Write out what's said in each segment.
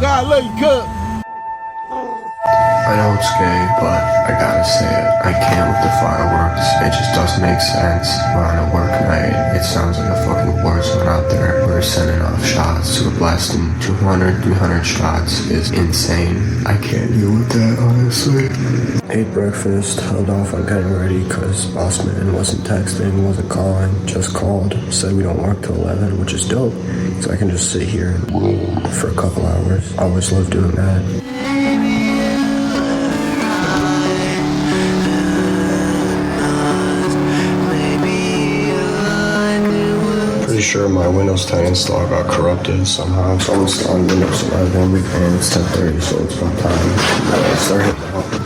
God love you, cuz. I know it's gay, but I gotta say it. I can't with the fireworks. It just doesn't make sense. We're on a work night. It sounds like a fucking war zone out there. We're sending off shots. We're blasting 200, 300 shots. It's insane. I can't deal with that, honestly. Ate breakfast, held off on getting ready because boss man wasn't texting, wasn't calling, just called. Said we don't work till 11, which is dope. So I can just sit here for a couple hours. I always love doing that. Pretty sure my Windows 10 install got corrupted somehow. So I'm installing Windows 11 and it's 10:30, so it's about time to start hitting out.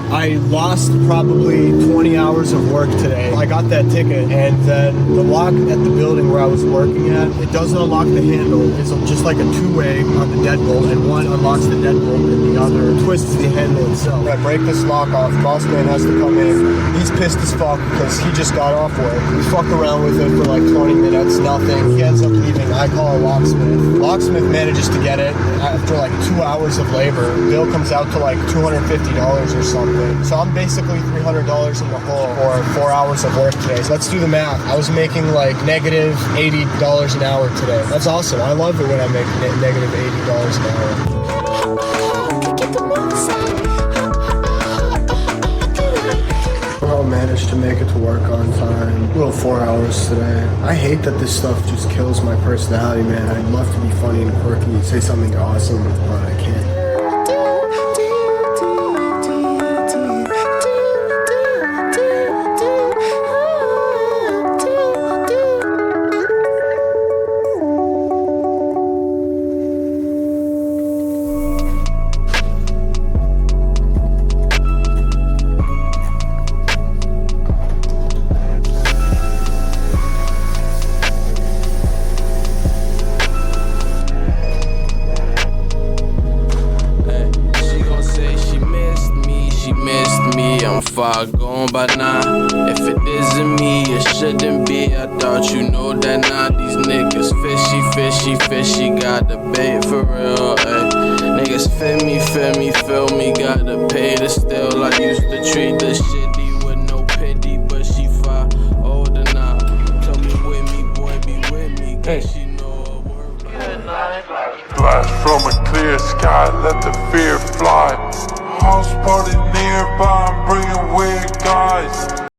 I lost probably 20 hours of work today. I got that ticket, and then the lock at the building where I was working at, it doesn't unlock the handle. It's just like a two-way on the deadbolt, and one unlocks the deadbolt and the other twists the handle itself. I break this lock off, boss man has to come in. He's pissed as fuck because he just got off work. We fucked around with it for like 20 minutes, nothing. He ends up leaving. I call a locksmith. Locksmith manages to get it after like 2 hours of labor. Bill comes out to like $250 or something. So I'm basically $300 in the hole for 4 hours of work today. So let's do the math. I was making like negative $80 an hour today. That's awesome. I love it when I make negative $80 an hour. I managed to make it to work on time. Little 4 hours today. I hate that this stuff just kills my personality, man. I'd love to be funny and quirky, say something awesome, but I can't. I'm far gone by now. If it isn't me, it shouldn't be. I thought you know that now. These niggas fishy, got the bait for real, ayy. Niggas feel me, gotta pay to steal. I used to treat the shitty with no pity, but she far older now. Tell me with me, boy, be with me, cause she know a word. Blast from a clear sky, let the fear fly. House party